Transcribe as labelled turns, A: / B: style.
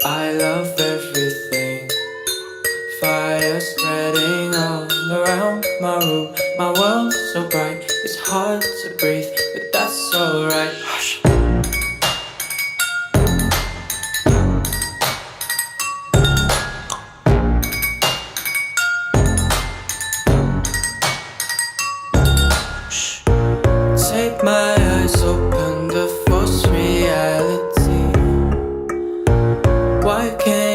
A: I love everything. Fire spreading all around my room. My world's so bright, it's hard to breathe, but that's alright. Hush. Shh. Take my eyes open to force reality. Why can't